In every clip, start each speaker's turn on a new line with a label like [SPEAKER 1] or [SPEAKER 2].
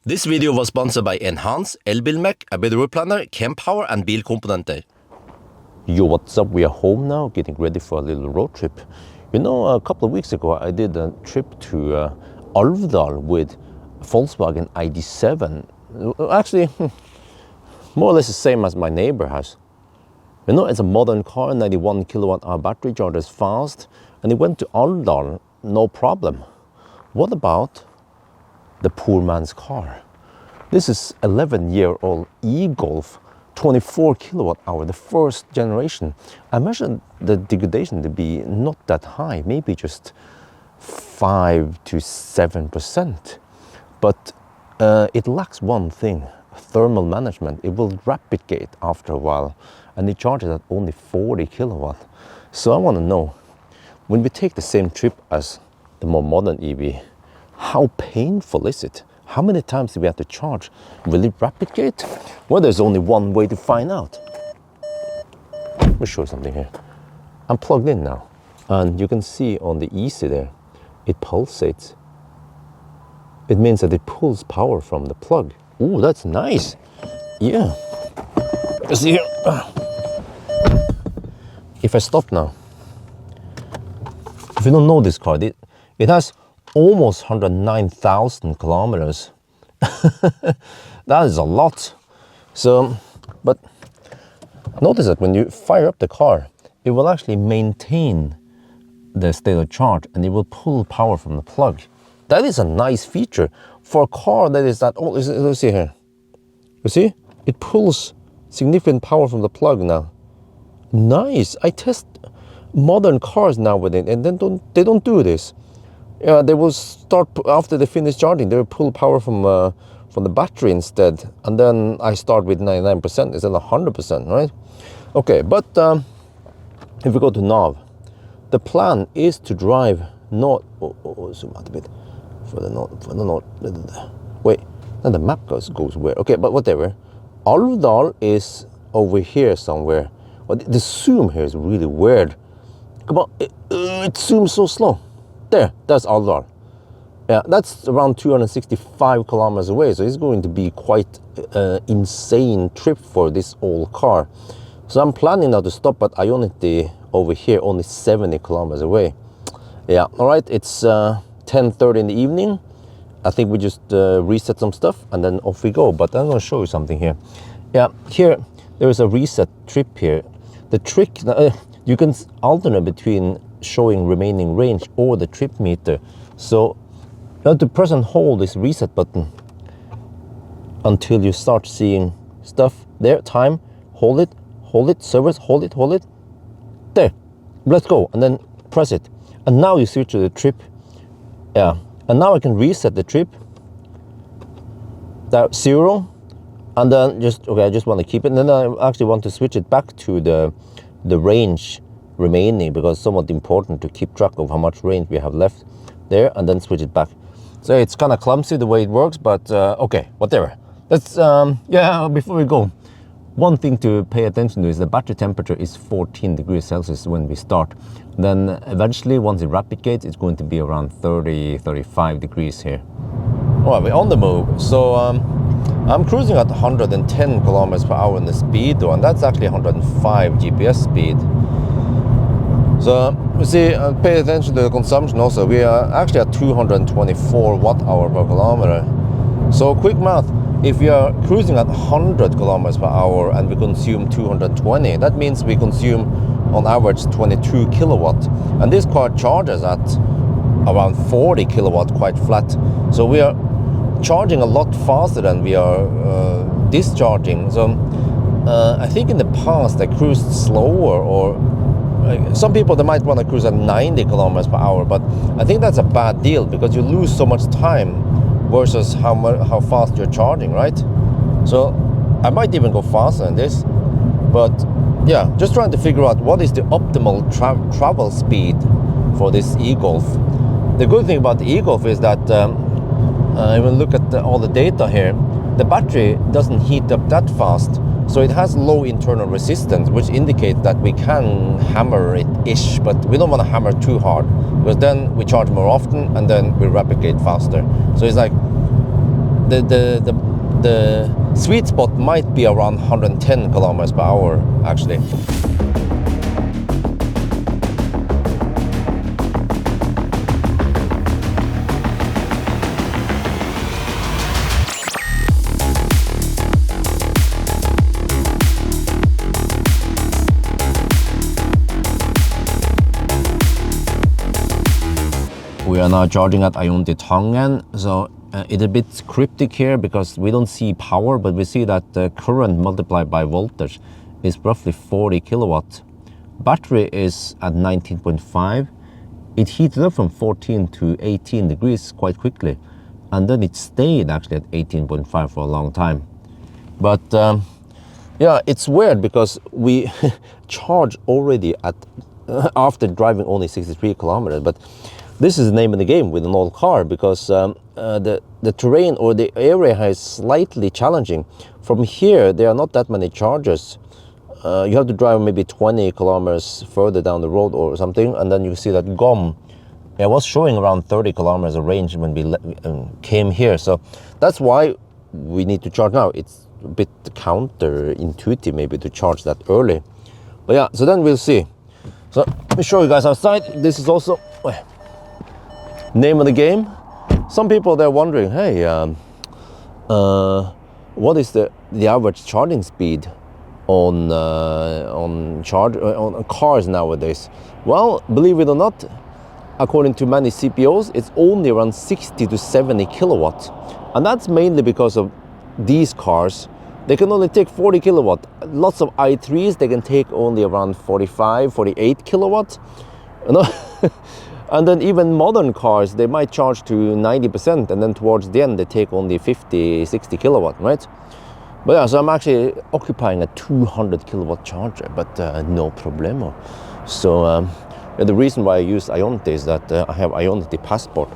[SPEAKER 1] This video was sponsored by Enhance, Elbilmek, ABRP Planner, Kempower and Bilkomponenter. Yo, what's up? We are home now, getting ready for a little road trip. You know, a couple of weeks ago, I did a trip to Alvdal with Volkswagen ID7. Actually, more or less the same as my neighbor has. You know, it's a modern car, 91 kilowatt hour battery, charges fast, and it went to Alvdal, no problem. What about the poor man's car? This is 11-year-old e-Golf, 24 kilowatt hour, the first generation. I measured the degradation to be not that high, maybe just 5 to 7%. But it lacks one thing, thermal management. It will rapid gate after a while, and it charges at only 40 kilowatt. So I want to know, when we take the same trip as the more modern EV, how painful is it? How many times do we have to charge? Will it rapid gate? Well, there's only one way to find out. Let me show you something here. I'm plugged in now, and you can see on the EC there, it pulsates. It means that it pulls power from the plug. Ooh, that's nice. Yeah. You see here, if I stop now, if you don't know this car, it has almost 109,000 kilometers. That is a lot. So, but notice that when you fire up the car, it will actually maintain the state of charge and it will pull power from the plug. That is a nice feature for a car that is that old. Let's see here. You see? It pulls significant power from the plug now. Nice. I test modern cars now with it, and then they don't do this. They will start after they finish charging. They will pull power from the battery instead, and then I start with 99% instead of 100%, right? Okay, but if we go to nav, the plan is to drive north. Zoom out a bit for the north. Wait, now the map goes where? Okay, but whatever. Alvdal is over here somewhere. But the zoom here is really weird. Come on, it zooms so slow. There, that's Alvdal. Yeah, that's around 265 kilometers away, so it's going to be quite insane trip for this old car. So I'm planning now to stop at Ioniq over here, only 70 kilometers away. Yeah, all right, it's 10:30 in the evening. I think we just reset some stuff and then off we go. But I'm going to show you something here. Yeah, here there is a reset trip here. The trick, you can alternate between showing remaining range or the trip meter. So you have to press and hold this reset button until you start seeing stuff there. Time, hold it, service, hold it. There, let's go, and then press it. And now you switch to the trip. Yeah, and now I can reset the trip. That 0, and then I just want to keep it. And then I actually want to switch it back to the range remaining, because it's somewhat important to keep track of how much range we have left there, and then switch it back. So it's kind of clumsy the way it works, but okay, whatever. Let's before we go, one thing to pay attention to is the battery temperature is 14 degrees Celsius when we start. Then eventually, once it rapid gates, it's going to be around 30-35 degrees here. All right, we're on the move. So I'm cruising at 110 kilometers per hour in the speed though, and that's actually 105 GPS speed. So you see, pay attention to the consumption also. We are actually at 224 watt-hour per kilometer. So quick math, if we are cruising at 100 kilometers per hour and we consume 220, that means we consume on average 22 kilowatt. And this car charges at around 40 kilowatt quite flat. So we are charging a lot faster than we are discharging. So I think in the past I cruised slower, or some people, they might want to cruise at 90 kilometers per hour, but I think that's a bad deal because you lose so much time versus how fast you're charging, right? So I might even go faster than this, but yeah, just trying to figure out what is the optimal travel speed for this e-Golf. The good thing about the e-Golf is that if we look at all the data here, the battery doesn't heat up that fast. So it has low internal resistance, which indicates that we can hammer it-ish, but we don't want to hammer too hard, because then we charge more often and then we rapid gate faster. So it's like the sweet spot might be around 110 kilometers per hour actually. We are now charging at Ioniq, so it's a bit cryptic here because we don't see power, but we see that the current multiplied by voltage is roughly 40 kilowatt. Battery is at 19.5. It heated up from 14 to 18 degrees quite quickly, and then it stayed actually at 18.5 for a long time. But yeah, it's weird because we charge already at after driving only 63 kilometers, but this is the name of the game with an old car because the terrain or the area is slightly challenging. From here, there are not that many chargers. You have to drive maybe 20 kilometers further down the road or something, and then you see that GOM. It was showing around 30 kilometers of range when we came here. So that's why we need to charge now. It's a bit counterintuitive maybe to charge that early. But yeah, so then we'll see. So let me show you guys outside. This is also name of the game. Some people they're wondering, hey, what is the average charging speed on cars nowadays? Well, believe it or not, according to many CPOs, it's only around 60 to 70 kilowatt, and that's mainly because of these cars. They can only take 40 kilowatt. Lots of i3s they can take only around 45, 48 kilowatt. You know? And then even modern cars, they might charge to 90%, and then towards the end they take only 50, 60 kilowatt, right? But yeah, so I'm actually occupying a 200 kilowatt charger, but no problemo. So the reason why I use Ioniq is that I have Ioniq Passport.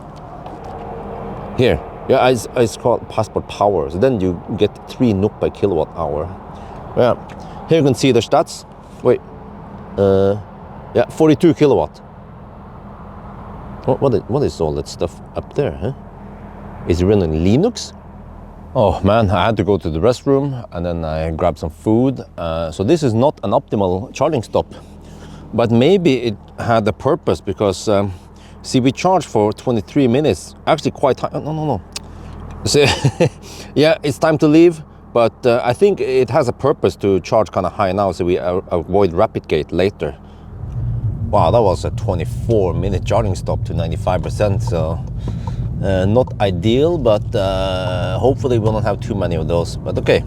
[SPEAKER 1] Here, yeah, it's called Passport Power. So then you get 3 NOK per kilowatt hour. Yeah, here you can see the stats. Wait, yeah, 42 kilowatt. What is all that stuff up there, huh? Is it running Linux? Oh man, I had to go to the restroom and then I grabbed some food. So this is not an optimal charging stop, but maybe it had a purpose because see, we charged for 23 minutes, actually quite high. No. So, yeah, it's time to leave, but I think it has a purpose to charge kind of high now so we avoid rapid gate later. Wow, that was a 24-minute charging stop to 95%, so not ideal, but hopefully we won't have too many of those. But okay,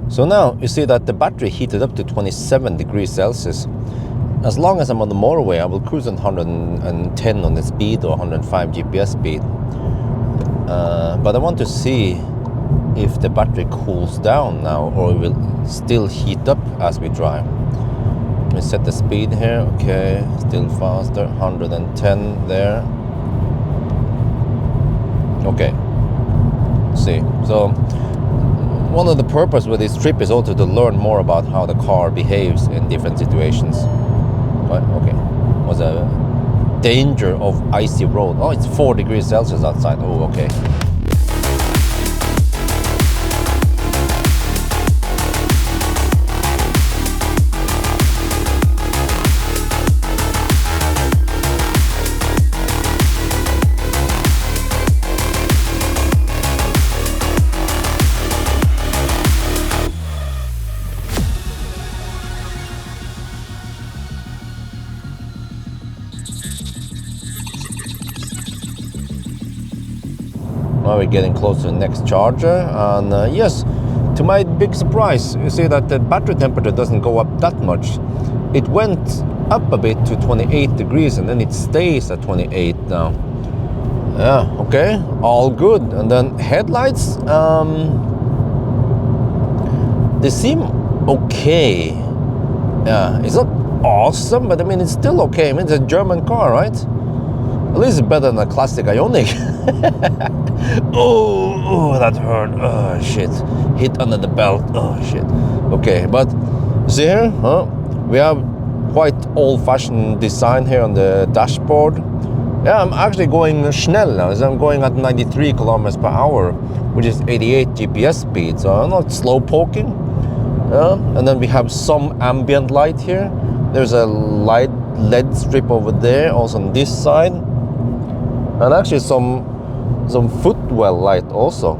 [SPEAKER 1] so now you see that the battery heated up to 27 degrees Celsius. As long as I'm on the motorway, I will cruise on 110 on the speed or 105 GPS speed. But I want to see if the battery cools down now or it will still heat up as we drive. Let me set the speed here. Okay, still faster, 110 there. Okay, see, so one of the purpose with this trip is also to learn more about how the car behaves in different situations. Right, okay, was a danger of icy road. Oh, it's 4 degrees Celsius outside. Oh, okay. Now we're getting close to the next charger, and yes, to my big surprise, you see that the battery temperature doesn't go up that much. It went up a bit to 28 degrees and then it stays at 28 now. Yeah, okay, all good. And then headlights, they seem okay. Yeah, it's not awesome, but I mean, it's still okay. I mean, it's a German car, right? At least it's better than a classic Ioniq. Oh, that hurt. Oh, shit. Hit under the belt. Oh, shit. Okay, but see here, huh? We have quite old-fashioned design here on the dashboard. Yeah, I'm actually going schnell now. So I'm going at 93 kilometers per hour, which is 88 GPS speed. So I'm not slow poking. And then we have some ambient light here. There's a light LED strip over there, also on this side, and actually some footwell light also.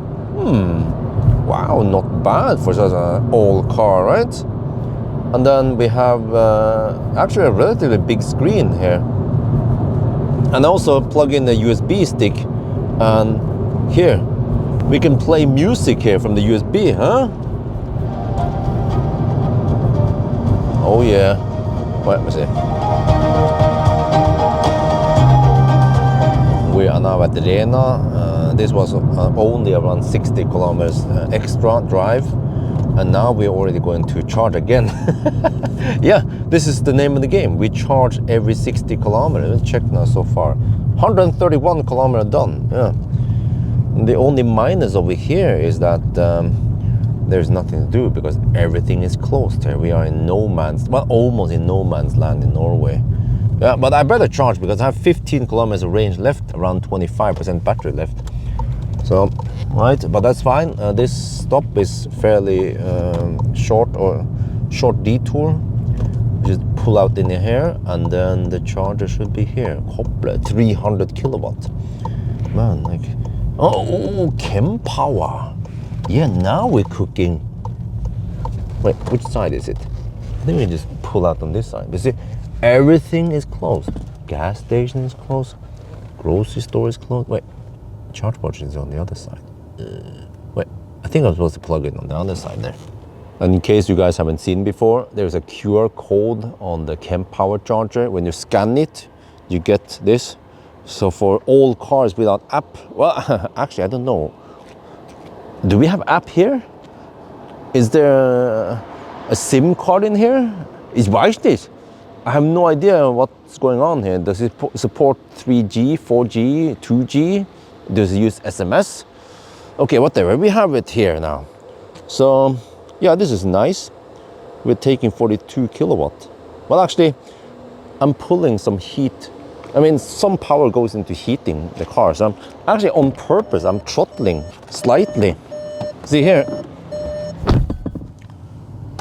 [SPEAKER 1] Wow, not bad for such an old car, right? And then we have actually a relatively big screen here. And also plug in the USB stick, and here we can play music here from the USB, huh? Oh yeah. Wait, let me see. We are now at Rena. This was only around 60 kilometers extra drive, and now we're already going to charge again. Yeah, this is the name of the game. We charge every 60 kilometers. Let's check now so far. 131 kilometers done. Yeah. And the only minus over here is that there's nothing to do because everything is closed here. We are in no man's, well, almost in no man's land in Norway. Yeah, but I better charge because I have 15 kilometers of range left, around 25% battery left. So, right, but that's fine. This stop is fairly short detour. Just pull out in here, and then the charger should be here. Koble, 300 kilowatt. Man, like, oh, Kempower. Yeah, now we're cooking. Wait, which side is it? I think we just pull out on this side. You see, everything is closed. Gas station is closed. Grocery store is closed. Wait, charge port is on the other side. Wait, I think I'm supposed to plug it on the other side there. And in case you guys haven't seen before, there's a QR code on the Kempower charger. When you scan it, you get this. So for all cars without app, well, actually, I don't know. Do we have app here? Is there a SIM card in here? Is this? I have no idea what's going on here. Does it support 3G, 4G, 2G? Does it use SMS? Okay, whatever, we have it here now. So, yeah, this is nice. We're taking 42 kilowatt. Well, actually, I'm pulling some heat. I mean, some power goes into heating the car. So I'm actually on purpose, I'm throttling slightly. See here,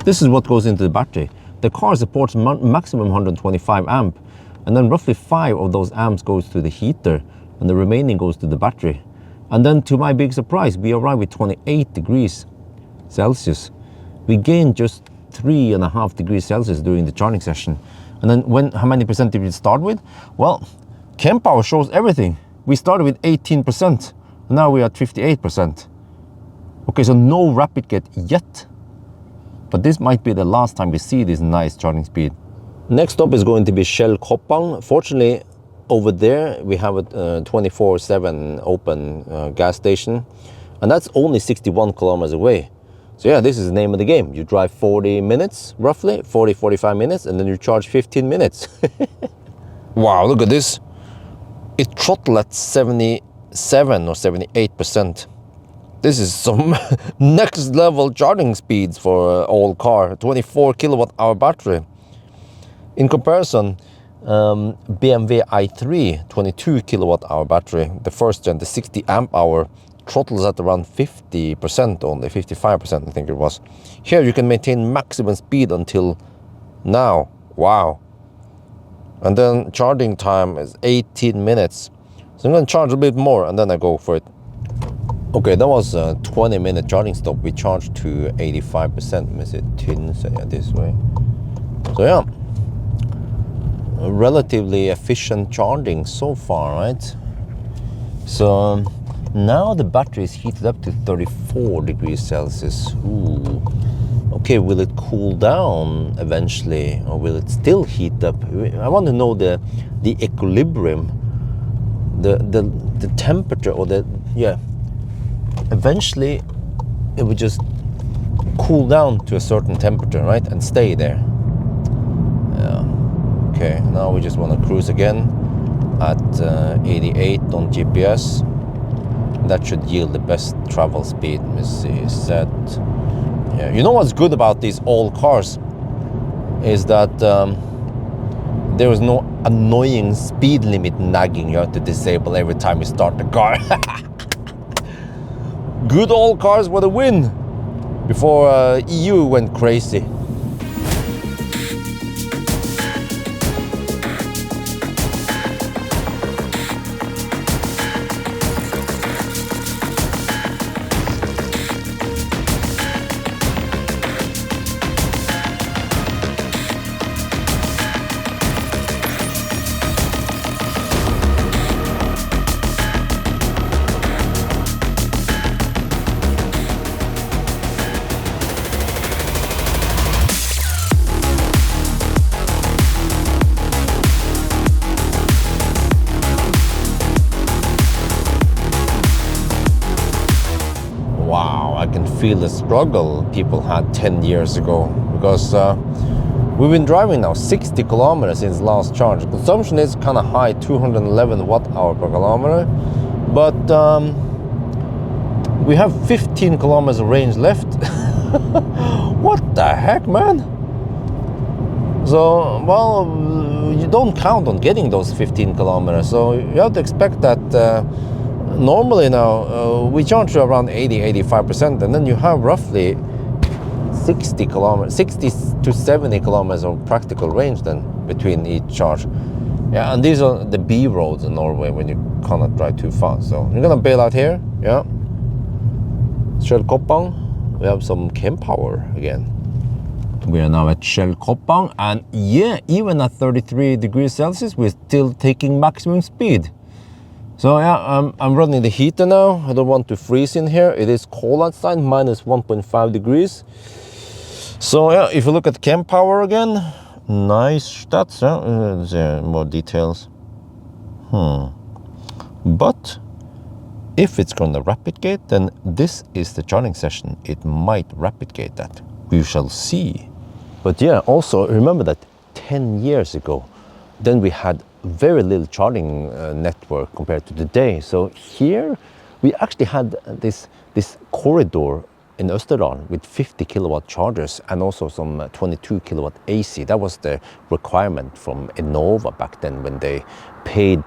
[SPEAKER 1] this is what goes into the battery. The car supports maximum 125 amp, and then roughly 5 of those amps goes to the heater, and the remaining goes to the battery. And then to my big surprise, we arrive with 28 degrees Celsius. We gained just 3.5 degrees Celsius during the charging session. And then how many percent did we start with? Well, Kempower shows everything. We started with 18%, and now we're at 58%. Okay, so no rapid get yet. But this might be the last time we see this nice charging speed. Next stop is going to be Shell Koppang. Fortunately, over there we have a 24/7 open gas station, and that's only 61 kilometers away. So yeah, this is the name of the game. You drive 40 minutes, roughly, 45 minutes, and then you charge 15 minutes. Wow, look at this. It throttled at 77 or 78%. This is some next level charging speeds for an old car. 24 kilowatt hour battery. In comparison, BMW i3, 22 kilowatt hour battery, the first gen, the 60 amp hour, throttles at around 50% only, 55% I think it was. Here you can maintain maximum speed until now. Wow. And then charging time is 18 minutes. So I'm going to charge a bit more and then I go for it. Okay, that was a 20-minute charging stop. We charged to 85%. Is it tin? So yeah, this way. So yeah, a relatively efficient charging so far, right? So now the battery is heated up to 34 degrees Celsius. Ooh. Okay, will it cool down eventually, or will it still heat up? I want to know the equilibrium, the temperature, or yeah. Eventually, it would just cool down to a certain temperature, right, and stay there. Yeah. Okay, now we just want to cruise again at 88 on GPS. That should yield the best travel speed. Let me see, set. Yeah, you know what's good about these old cars is that there is no annoying speed limit nagging you have to disable every time you start the car. Good old cars were the win before EU went crazy. Wow, I can feel the struggle people had 10 years ago, because we've been driving now 60 kilometers since last charge. Consumption is kind of high, 211 watt-hour per kilometer, but we have 15 kilometers of range left. What the heck, man? So, well, you don't count on getting those 15 kilometers, so you have to expect that normally now we charge you around 80-85%, and then you have roughly 60 to 70 kilometers of practical range then between each charge. Yeah, and these are the B roads in Norway when you cannot drive too fast. So you're gonna bail out here. Yeah, Shell Koppang. We have some Kempower again. We are now at Shell Koppang, and yeah, even at 33 degrees Celsius, we're still taking maximum speed. So yeah, I'm running the heater now. I don't want to freeze in here. It is cold outside, minus 1.5 degrees. So yeah, if you look at Kempower again, nice stats. Yeah? More details. But if it's going to rapid gate, then this is the charging session. It might rapid gate that. We shall see. But yeah, also remember that 10 years ago, then we had very little charging network compared to today. So here we actually had this corridor in Østerdal with 50 kilowatt chargers and also some 22 kilowatt AC. That was the requirement from Enova back then when they paid.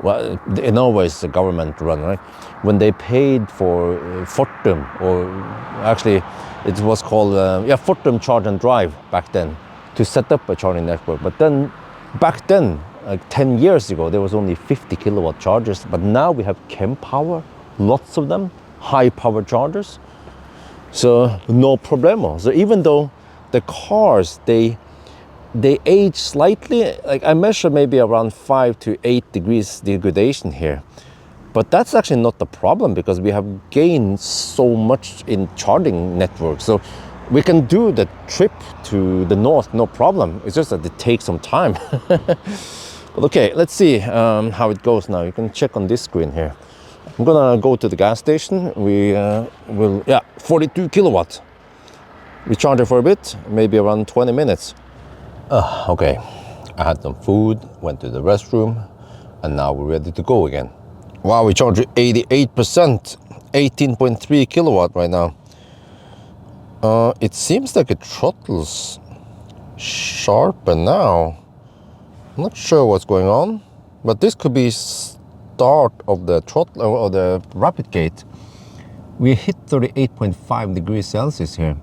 [SPEAKER 1] Well, Enova is a government run, right? When they paid for Fortum, or actually it was called Fortum Charge and Drive back then, to set up a charging network. But then back then, like 10 years ago, there was only 50 kilowatt chargers, but now we have Kempower, lots of them, high power chargers. So no problemo. So even though the cars, they age slightly, like I measure maybe around 5 to 8 degrees degradation here. But that's actually not the problem, because we have gained so much in charging network. So we can do the trip to the north, no problem. It's just that it takes some time. But okay, let's see how it goes now. You can check on this screen here. I'm gonna go to the gas station. We will, 42 kilowatt. We charge it for a bit, maybe around 20 minutes. Okay, I had some food, went to the restroom, and now we're ready to go again. Wow, we charge 88%, 18.3 kilowatt right now. It seems like it throttles sharper now. I'm not sure what's going on, but this could be start of the throttle or the rapid gate. We hit 38.5 degrees Celsius here.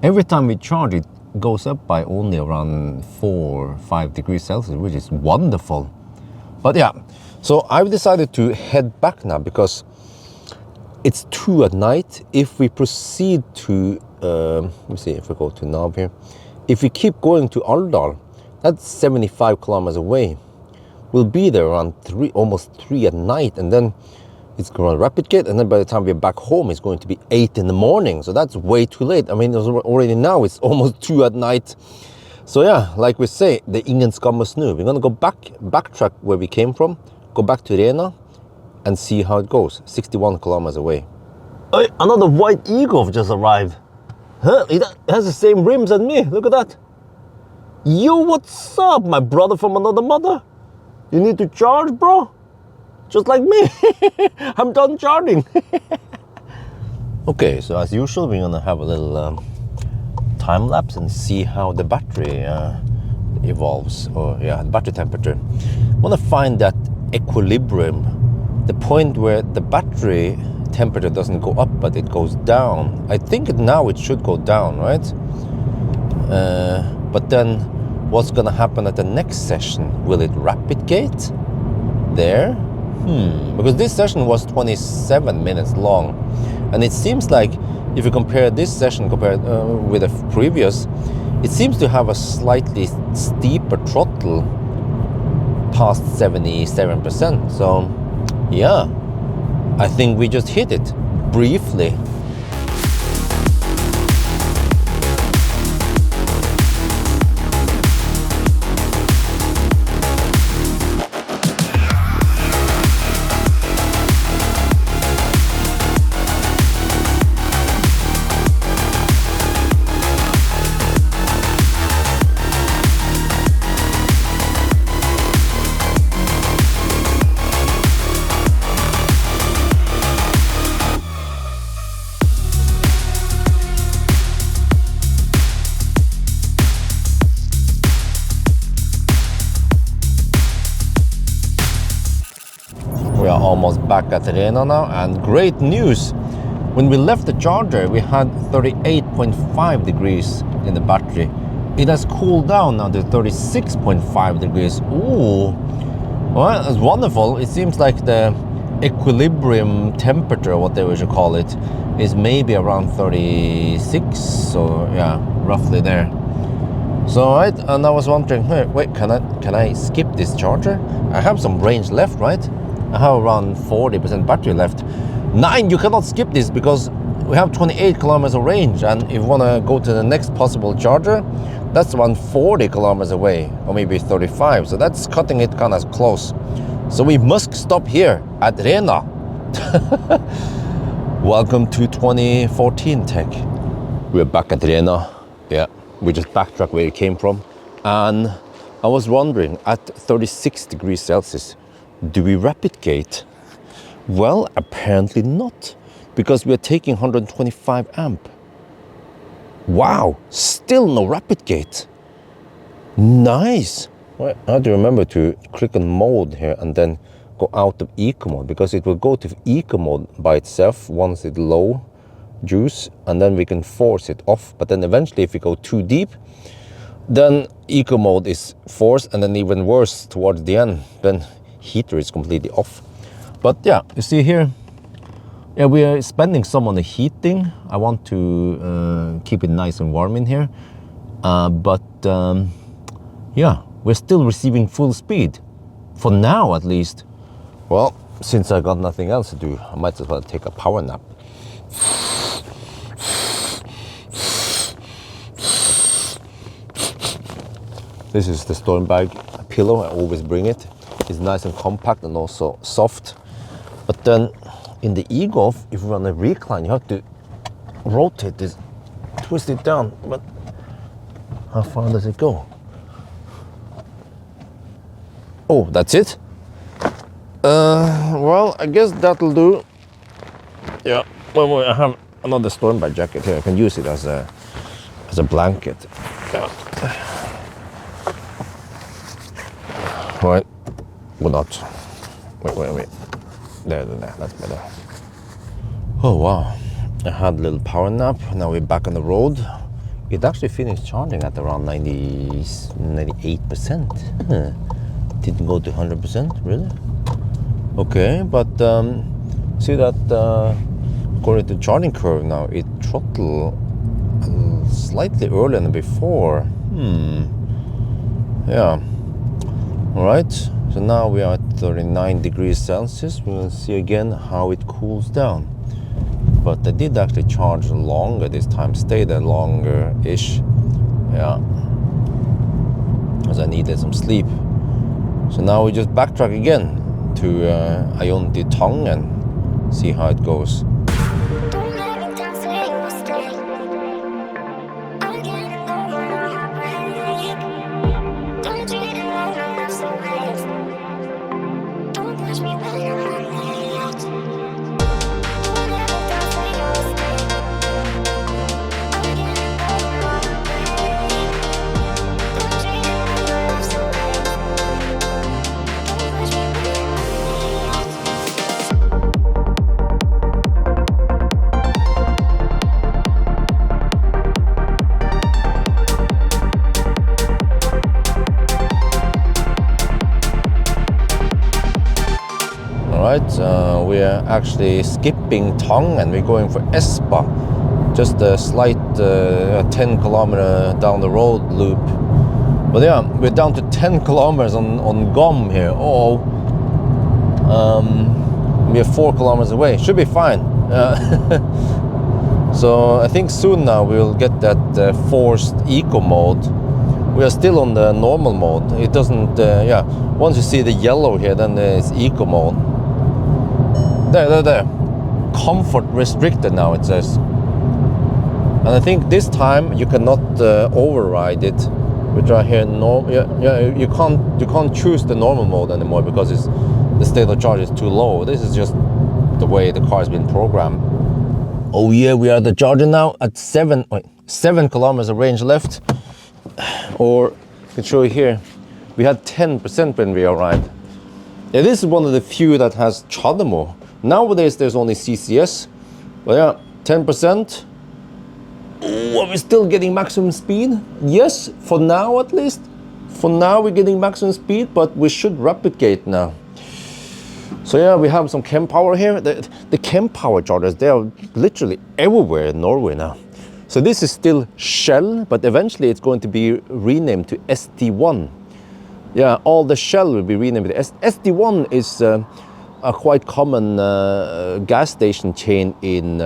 [SPEAKER 1] Every time we charge, it goes up by only around 4 or 5 degrees Celsius, which is wonderful. But yeah, so I've decided to head back now because it's 2 at night. If we proceed to, let me see if we go to nav here. If we keep going to Alvdal, that's 75 kilometers away. We'll be there around almost 3 at night, and then it's going to rapid gate, and then by the time we're back home, it's going to be 8 in the morning. So that's way too late. I mean, already now it's almost 2 at night. So yeah, like we say, the ingen skam å snu. We're going to go backtrack where we came from, go back to Rena, and see how it goes. 61 kilometers away. Hey, another white e-Golf just arrived. Huh? It has the same rims as me. Look at that. Yo, what's up, my brother from another mother? You need to charge, bro? Just like me. I'm done charging. Okay, so as usual, we're gonna have a little time lapse and see how the battery evolves, or yeah, the battery temperature. I want to find that equilibrium, the point where the battery temperature doesn't go up but it goes down. I think now it should go down, right? But then what's gonna happen at the next session? Will it rapid gate there? Because this session was 27 minutes long, and it seems like if you compare this session compared with the previous, it seems to have a slightly steeper throttle past 77%. So yeah, I think we just hit it briefly. We are almost back at Rena now, and great news. When we left the charger, we had 38.5 degrees in the battery. It has cooled down now to 36.5 degrees. Ooh, well, that's wonderful. It seems like the equilibrium temperature, whatever we should call it, is maybe around 36, so yeah, roughly there. So right, and I was wondering, hey, wait, can I skip this charger? I have some range left, right? I have around 40% battery left. 9, you cannot skip this because we have 28 kilometers of range, and if you want to go to the next possible charger, that's around 40 kilometers away, or maybe 35, so that's cutting it kind of close. So we must stop here at Rena. Welcome to 2014 tech. We're back at Rena. Yeah, we just backtracked where it came from, and I was wondering, at 36 degrees Celsius, do we rapid gate? Well, apparently not, because we are taking 125 amp. Wow, still no rapid gate. Nice. Well, I have to remember to click on mode here and then go out of eco mode, because it will go to eco mode by itself once it's low juice, and then we can force it off. But then eventually, if we go too deep, then eco mode is forced, and then even worse towards the end, then heater is completely off. But yeah, you see here, yeah, we are spending some on the heating. I want to keep it nice and warm in here, but yeah, we're still receiving full speed for now, at least. Well, since I got nothing else to do, I might as well take a power nap. This is the storm bag pillow. I always bring it. It's nice and compact and also soft. But then in the e-Golf, if you run a recline, you have to rotate this, twist it down. But how far does it go? Oh, that's it? Well, I guess that'll do. Yeah, well, I have another storm bag jacket here. I can use it as a blanket. Yeah. Right. Well, not. Wait. There, that's better. Oh, wow. I had a little power nap. Now we're back on the road. It actually finished charging at around 98%. Didn't go to 100%, really? Okay, but see that according to the charging curve now, it throttled slightly earlier than before. Yeah. All right, so now we are at 39 degrees Celsius. We'll see again how it cools down. But I did actually charge longer this time, stayed there longer-ish. Yeah, as I needed some sleep. So now we just backtrack again to Ioniq Tong and see how it goes. right? We're actually skipping Tang and we're going for Espa. Just a slight 10 kilometer down the road loop. But yeah, we're down to 10 kilometers on GOM here. We're 4 kilometers away. Should be fine. So I think soon now we'll get that forced eco mode. We are still on the normal mode. It doesn't, yeah. Once you see the yellow here, then it's eco mode. There. Comfort restricted now, it says. And I think this time you cannot override it. We try here, you can't choose the normal mode anymore because the state of charge is too low. This is just the way the car has been programmed. Oh yeah, we are at the charger now at 7 kilometers of range left. Or I can show you here, we had 10% when we arrived. Yeah, this is one of the few that has CHAdeMO. Nowadays there's only CCS, but yeah, 10%. Oh, are we still getting maximum speed? Yes, for now at least. For now we're getting maximum speed, but we should replicate now. So yeah, we have some Kempower here. The Kempower chargers, they are literally everywhere in Norway now. So this is still Shell, but eventually it's going to be renamed to SD1. Yeah, all the Shell will be renamed to SD1 is a quite common gas station chain in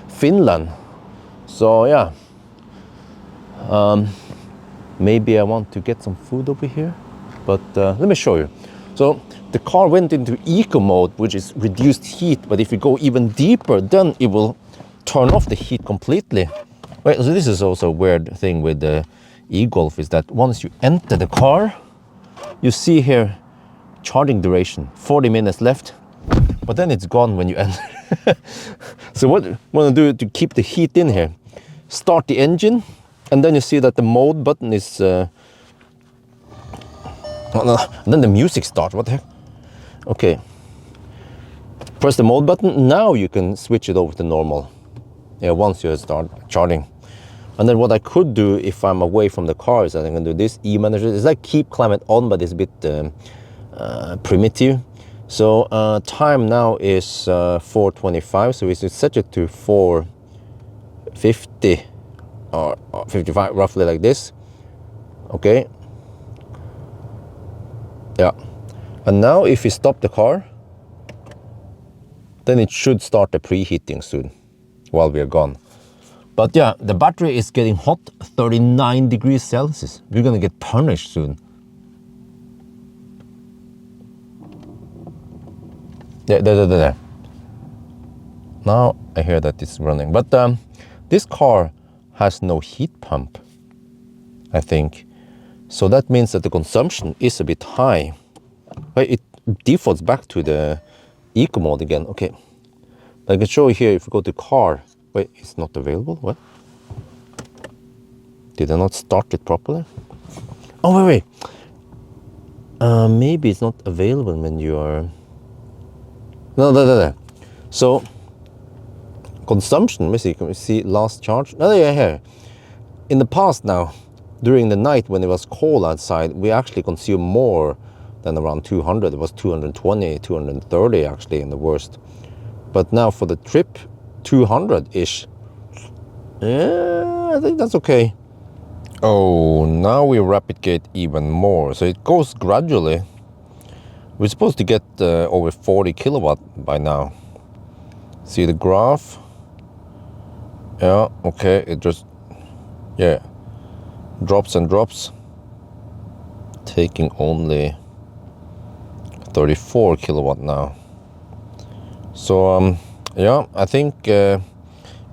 [SPEAKER 1] Finland. So yeah, maybe I want to get some food over here, but let me show you. So the car went into eco mode, which is reduced heat, but if you go even deeper, then it will turn off the heat completely. Wait, so this is also a weird thing with the e-Golf, is that once you enter the car, you see here charging duration, 40 minutes left, but then it's gone when you enter. So what you want to do to keep the heat in here, start the engine, and then you see that the mode button is, and then the music starts, what the heck? Okay, press the mode button, now you can switch it over to normal. Yeah, once you start charging. And then what I could do if I'm away from the car is that I can do this e-manager. It's like keep climate on, but it's a bit primitive. So time now is 4:25, so we should set it to 4:50 or 55, roughly like this. Okay. Yeah. And now if we stop the car, then it should start the preheating soon while we are gone. But yeah, the battery is getting hot, 39 degrees Celsius. We're gonna get punished soon. There. Now I hear that it's running. But this car has no heat pump, I think. So that means that the consumption is a bit high. But it defaults back to the eco mode again. Okay, I can show you here if we go to car. Wait, it's not available? What? Did I not start it properly? Oh, wait. Maybe it's not available when you are... No, there. So, consumption, let me see, can we see last charge? Oh, yeah, here. In the past now, during the night when it was cold outside, we actually consumed more than around 200. It was 220, 230 actually in the worst. But now for the trip, 200-ish. Yeah, I think that's okay. Oh, now we replicate even more. So it goes gradually. We're supposed to get over 40 kilowatt by now. See the graph? Yeah, okay, it just, yeah, drops and drops. Taking only 34 kilowatt now. So, yeah, I think we're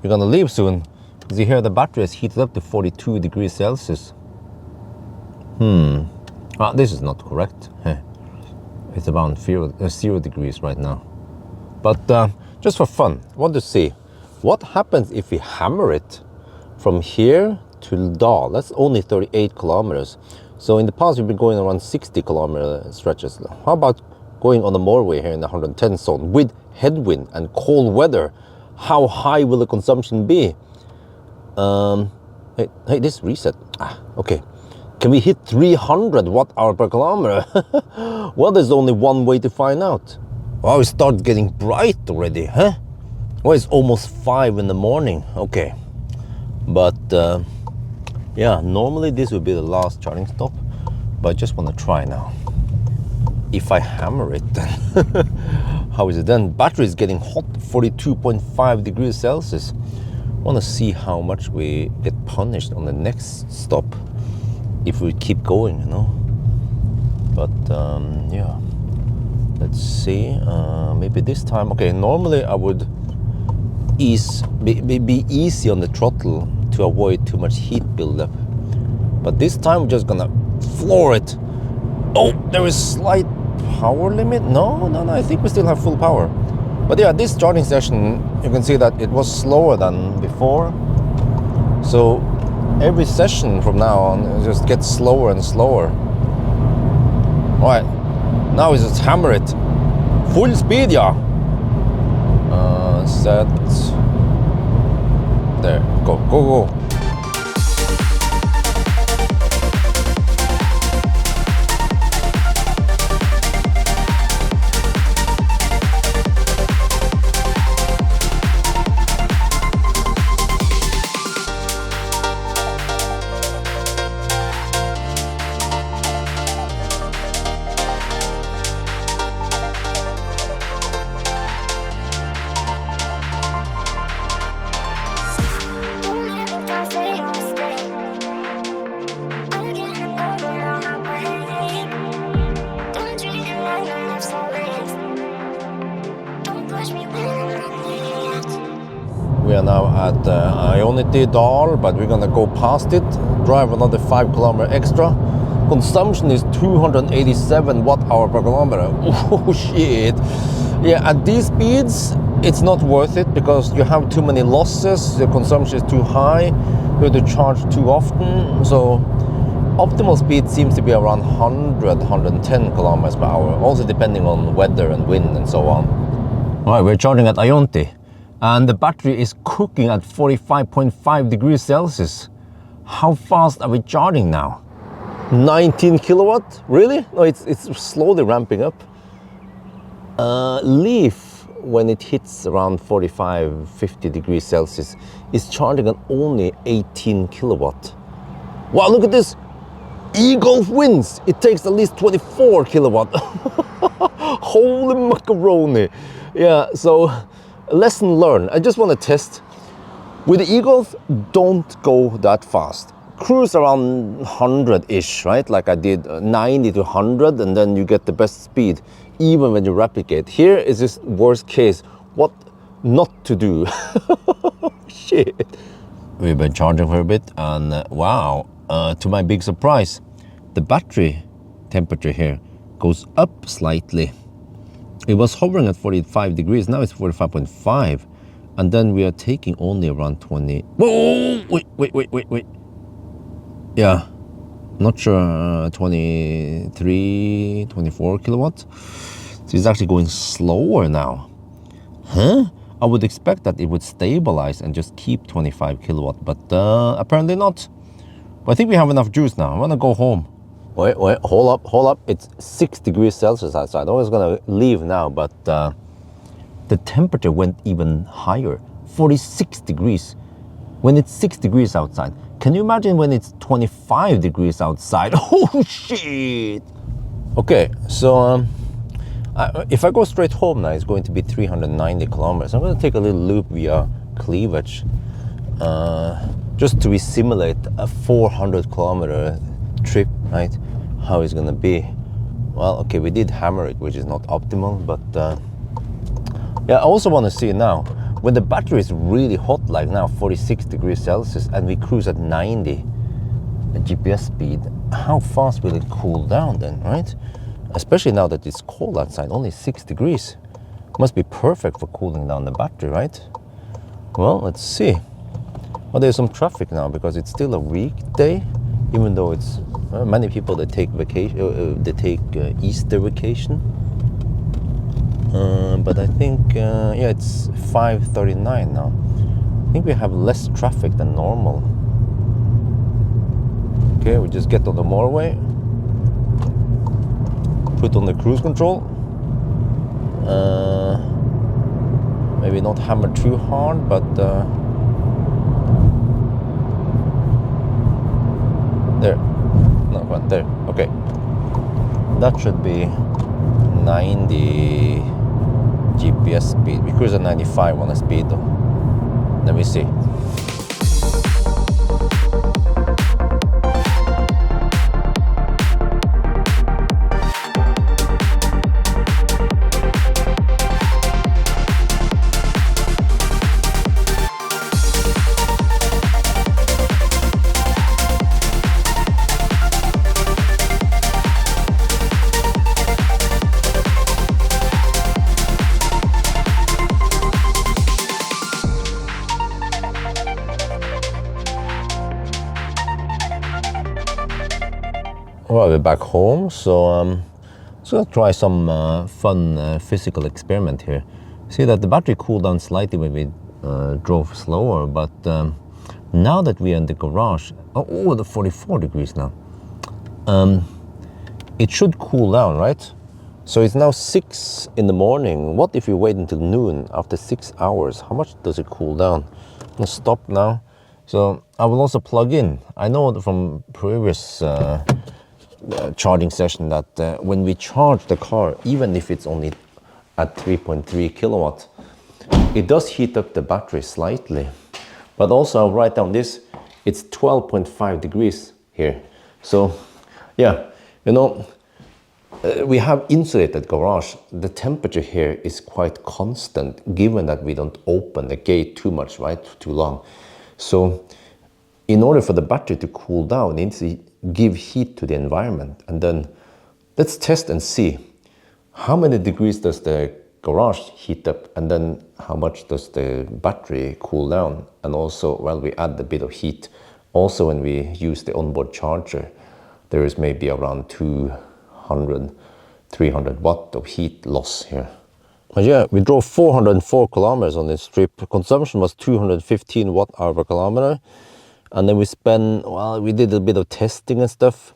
[SPEAKER 1] gonna leave soon. As you hear, the battery is heated up to 42 degrees Celsius. This is not correct. It's about 0 degrees right now. But just for fun, I want to see what happens if we hammer it from here to Dal. That's only 38 kilometers. So in the past, we've been going around 60 kilometer stretches. How about going on the motorway here in the 110 zone with headwind and cold weather? How high will the consumption be? Hey, this reset. Okay. Can we hit 300 watt-hour per kilometer? Well, there's only one way to find out. Oh, it started getting bright already, huh? Well, it's almost 5 in the morning. Okay, but yeah, normally this would be the last charging stop, but I just want to try now. If I hammer it, then how is it then? Battery is getting hot, 42.5 degrees Celsius. I want to see how much we get punished on the next stop if we keep going, you know. But yeah, let's see. Maybe this time. Okay, normally I would be easy on the throttle to avoid too much heat buildup, but this time we're just gonna floor it. Oh, there is slight power limit. No, I think we still have full power. But yeah, this charging session, you can see that it was slower than before, so every session from now on it just gets slower and slower. All right, now we just hammer it full speed. Yeah, set. There, go. We are now at Ioniq, but we're gonna go past it, drive another 5 kilometers extra. Consumption is 287 watt-hour per kilometer. Oh shit! Yeah, at these speeds, it's not worth it because you have too many losses. The consumption is too high. You have to charge too often. So optimal speed seems to be around 110 kilometers per hour. Also depending on weather and wind and so on. All right, we're charging at Ioniq, and the battery is cooking at 45.5 degrees Celsius. How fast are we charging now? 19 kilowatt? Really? No, it's slowly ramping up. Leaf, when it hits around 45-50 degrees Celsius, is charging at only 18 kilowatt. Wow, look at this! E-Golf wins! It takes at least 24 kilowatt. Holy macaroni! Yeah, so lesson learned. I just want to test. With the e-Golf, don't go that fast. Cruise around 100-ish, right? Like I did 90 to 100, and then you get the best speed, even when you replicate. Here is this worst case. What not to do. Shit. We've been charging for a bit, and wow, to my big surprise, the battery temperature here goes up slightly. It was hovering at 45 degrees, now it's 45.5. And then we are taking only around 20. Whoa, wait. Yeah, not sure, 23, 24 kilowatts. So it's actually going slower now. Huh? I would expect that it would stabilize and just keep 25 kilowatt, but apparently not. But I think we have enough juice now. I want to go home. Wait, hold up. It's 6 degrees Celsius outside. I was gonna leave now, but the temperature went even higher, 46 degrees. When it's 6 degrees outside, can you imagine when it's 25 degrees outside? Oh shit! Okay, so if I go straight home now, it's going to be 390 kilometers. I'm gonna take a little loop via Cleavage, just to simulate a 400 kilometer trip, right? How it's gonna be. Well, okay, we did hammer it, which is not optimal, but yeah, I also want to see now when the battery is really hot, like now 46 degrees Celsius, and we cruise at 90 GPS speed, how fast will it cool down then, right? Especially now that it's cold outside, only 6 degrees. Must be perfect for cooling down the battery, right? Well, let's see. Well, there's some traffic now because it's still a weekday, even though it's many people that take vacation, they take Easter vacation. But I think yeah, it's 5:39 now. I think we have less traffic than normal. Okay, we just get on the motorway, put on the cruise control. Maybe not hammer too hard, but there. No, right there. Okay. That should be 90 GPS speed. We cruise at 95 on the speed though. Let me see. Well, we're back home, so let's try some fun physical experiment here. See that the battery cooled down slightly when we drove slower, but now that we're in the garage, oh, the 44 degrees now, it should cool down, right? So it's now 6 in the morning. What if we wait until noon after 6 hours? How much does it cool down? I'm gonna stop now. So I will also plug in. I know from previous charging session that when we charge the car, even if it's only at 3.3 kilowatt, it does heat up the battery slightly. But also I'll write down this, it's 12.5 degrees here. So yeah, you know, we have insulated garage. The temperature here is quite constant given that we don't open the gate too much, right, too long. So in order for the battery to cool down, it needs to give heat to the environment. And then let's test and see how many degrees does the garage heat up, and then how much does the battery cool down. And also, well, we add a bit of heat. Also, when we use the onboard charger, there is maybe around 200, 300 watt of heat loss here. But yeah, we drove 404 kilometers on this trip. Consumption was 215 watt hour per kilometer. And then we spent, well, we did a bit of testing and stuff,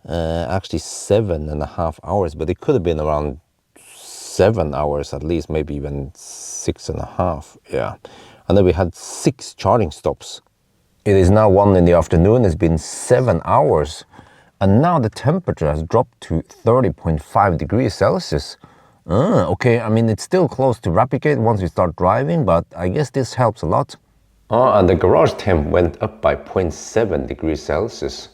[SPEAKER 1] actually 7.5 hours, but it could have been around 7 hours at least, maybe even 6.5, yeah. And then we had 6 charging stops. It is now 1 in the afternoon, it's been 7 hours, and now the temperature has dropped to 30.5 degrees Celsius. Okay, I mean, it's still close to replicate once we start driving, but I guess this helps a lot. And the garage temp went up by 0.7 degrees Celsius.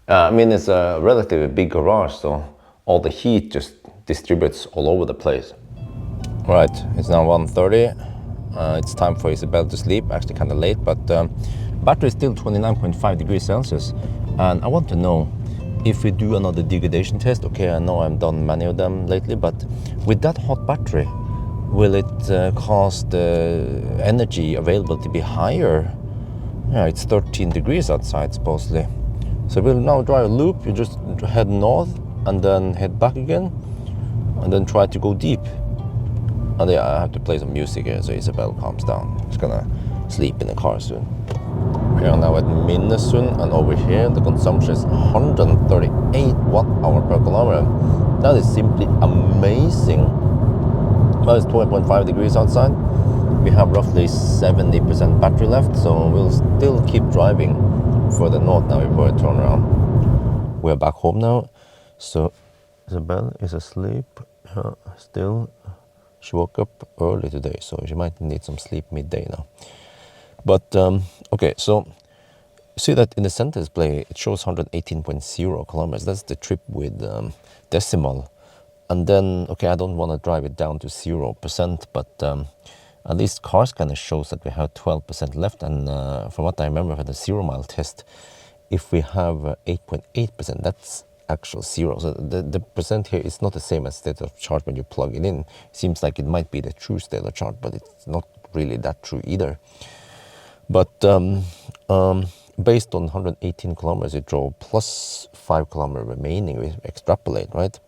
[SPEAKER 1] I mean, it's a relatively big garage, so all the heat just distributes all over the place. Right, it's now 1:30. It's time for Isabel to sleep, actually kind of late, but battery is still 29.5 degrees Celsius. And I want to know if we do another degradation test. Okay, I know I've done many of them lately, but with that hot battery, will it cause the energy available to be higher? Yeah, it's 13 degrees outside supposedly. So we'll now drive a loop. You just head north and then head back again and then try to go deep. And yeah, I have to play some music here so Isabel calms down. She's gonna sleep in the car soon. We are now at Minnesund, and over here the consumption is 138 watt hour per kilometer. That is simply amazing. Well, it's 12.5 degrees outside. We have roughly 70% battery left, so we'll still keep driving further north now before I turn around. We're back home now, so Isabel is asleep still. She woke up early today, so she might need some sleep midday now. But okay, so see that in the center display it shows 118.0 kilometers. That's the trip with decimal. And then, okay, I don't want to drive it down to 0%, but at least car scanner shows that we have 12% left. And from what I remember from the 0 mile test, if we have 8.8%, that's actual zero. So the percent here is not the same as state of charge when you plug it in. It seems like it might be the true state of charge, but it's not really that true either. But based on 118 kilometers, it drove plus 5 kilometers remaining. We extrapolate, right?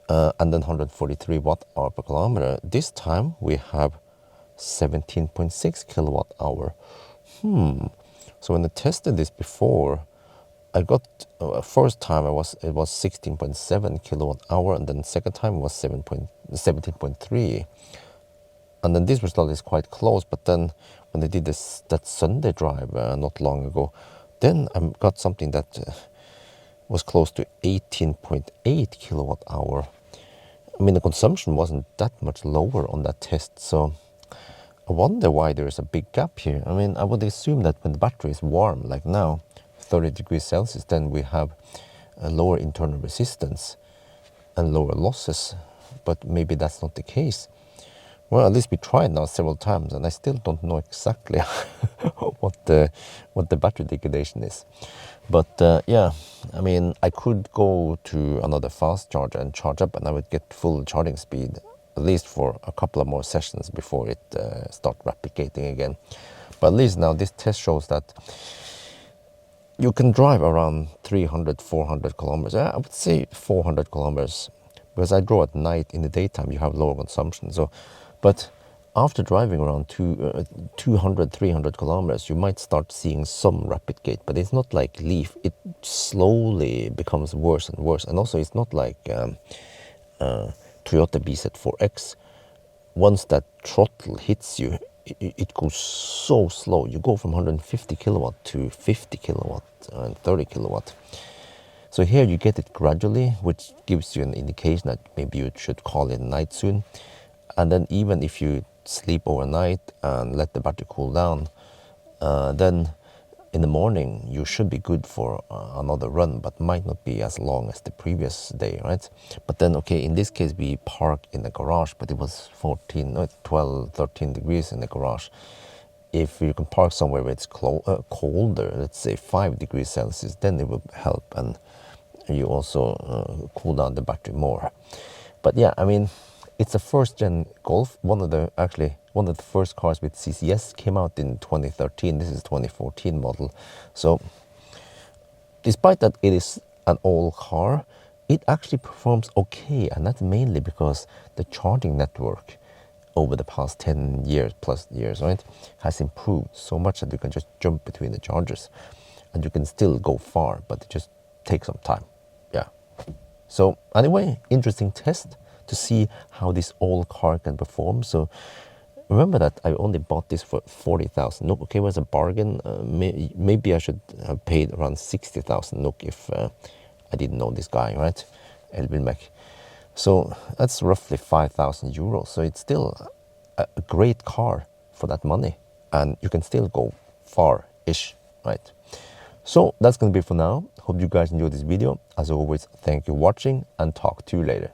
[SPEAKER 1] And then 143 watt hour per kilometer. This time we have 17.6 kilowatt hour. So when I tested this before, I got first time it was 16.7 kilowatt hour, and then second time was 17.3, and then this result is quite close. But then when I did that Sunday drive not long ago, then I got something that was close to 18.8 kilowatt hour. I mean, the consumption wasn't that much lower on that test, so I wonder why there is a big gap here. I mean, I would assume that when the battery is warm, like now, 30 degrees Celsius, then we have a lower internal resistance and lower losses, but maybe that's not the case. Well, at least we tried now several times, and I still don't know exactly what the battery degradation is. But yeah, I mean, I could go to another fast charger and charge up, and I would get full charging speed, at least for a couple of more sessions before it start replicating again. But at least now this test shows that you can drive around 300, 400 kilometers. I would say 400 kilometers, because I drove at night. In the daytime, you have lower consumption. So, but after driving around 200, 300 kilometers, you might start seeing some rapid gate, but it's not like Leaf. It slowly becomes worse and worse. And also, it's not like Toyota BZ4X. Once that throttle hits you, it goes so slow. You go from 150 kilowatt to 50 kilowatt and 30 kilowatt. So here you get it gradually, which gives you an indication that maybe you should call it night soon. And then even if you sleep overnight and let the battery cool down, then in the morning you should be good for another run, but might not be as long as the previous day, right? But then, okay, in this case we parked in the garage, but it was 12, 13 degrees in the garage. If you can park somewhere where it's colder, let's say 5 degrees Celsius, then it will help, and you also cool down the battery more. But yeah, I mean, it's a first-gen Golf. One of the first cars with CCS came out in 2013. This is 2014 model. So, despite that it is an old car, it actually performs okay, and that's mainly because the charging network over the past 10 years, right, has improved so much that you can just jump between the chargers, and you can still go far, but it just takes some time. Yeah. So anyway, interesting test to see how this old car can perform. So remember that I only bought this for 40,000 NOK. Okay, it was a bargain. Maybe I should have paid around 60,000 NOK if I didn't know this guy, right? Elbilmek. So that's roughly 5,000 euros. So it's still a great car for that money, and you can still go far-ish, right? So that's going to be for now. Hope you guys enjoyed this video. As always, thank you for watching, and talk to you later.